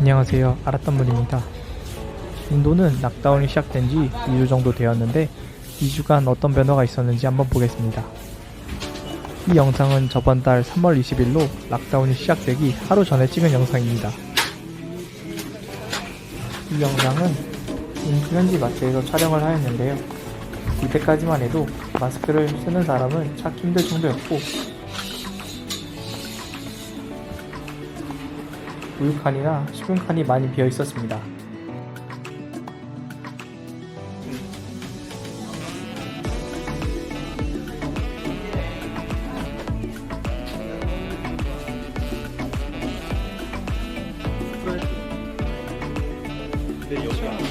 안녕하세요. 알았던 분입니다. 인도는 락다운이 시작된 지 2주 정도 되었는데 2주간 어떤 변화가 있었는지 한번 보겠습니다. 이 영상은 저번 달 3월 20일로 락다운이 시작되기 하루 전에 찍은 영상입니다. 이 영상은 인도 현지 마트에서 촬영을 하였는데요. 이때까지만 해도 마스크를 쓰는 사람은 찾기 힘들 정도였고 우유칸이나 식품칸이 많이 비어 있었습니다.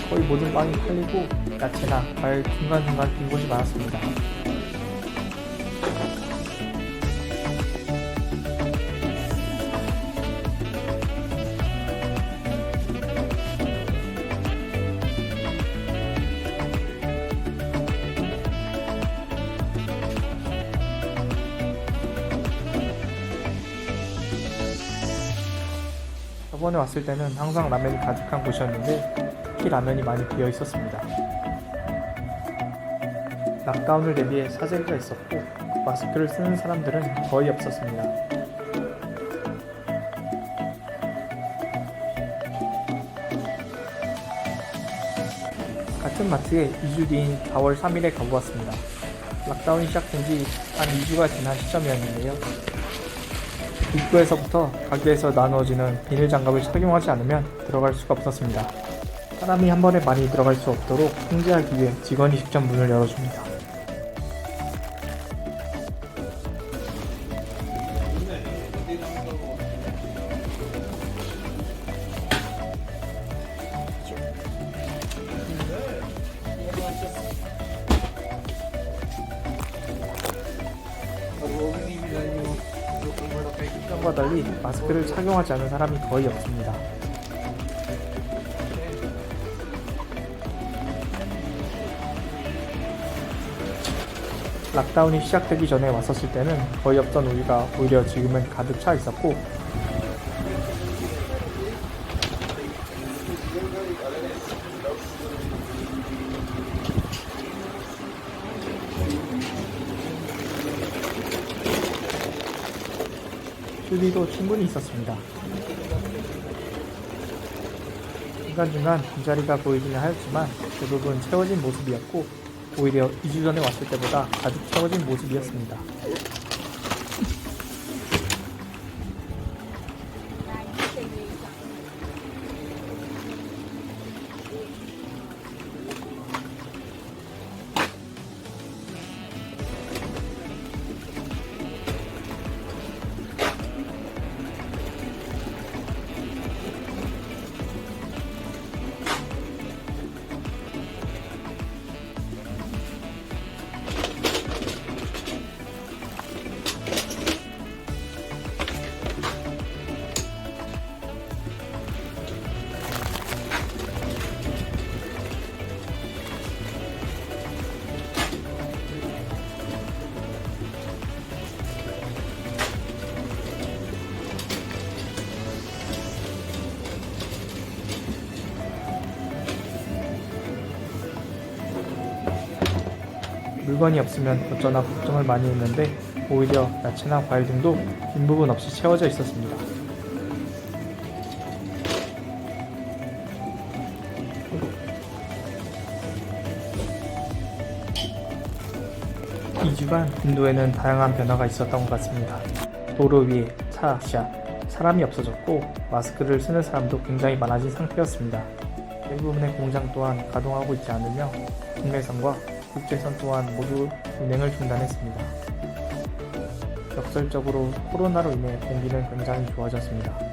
거의 모든 빵이 팔리고 야채나 과일 중간중간 빈 곳이 많았습니다. 저번에 왔을 때는 항상 라면이 가득한 곳이었는데 특히 라면이 많이 비어 있었습니다. 락다운을 대비해 사재기가 있었고 마스크를 쓰는 사람들은 거의 없었습니다. 같은 마트에 2주 뒤인 4월 3일에 가보았습니다. 락다운이 시작된 지 한 2주가 지난 시점이었는데요. 입구에서부터 가게에서 나누어지는 비닐 장갑을 착용하지 않으면 들어갈 수가 없었습니다. 사람이 한 번에 많이 들어갈 수 없도록 통제하기 위해 직원이 직접 문을 열어줍니다. 과 달리 마스크를 착용하지 않은 사람이 거의 없습니다. 락다운이 시작되기 전에 왔었을 때는 거의 없던 우유가 오히려 지금은 가득 차 있었고 줄기도 충분히 있었습니다. 중간중간 빈자리가 보이기는 하였지만 대부분 채워진 모습이었고 오히려 2주 전에 왔을 때보다 가득 채워진 모습이었습니다. 물건이 없으면 어쩌나 걱정을 많이 했는데 오히려 야채나 과일 등도 빈 부분 없이 채워져 있었습니다. 이 주간 인도에는 다양한 변화가 있었던 것 같습니다. 도로 위에 차, 사람이 없어졌고 마스크를 쓰는 사람도 굉장히 많아진 상태였습니다. 대부분의 공장 또한 가동하고 있지 않으며 국내선과 국제선 또한 모두 운행을 중단했습니다. 역설적으로 코로나로 인해 공기는 굉장히 좋아졌습니다.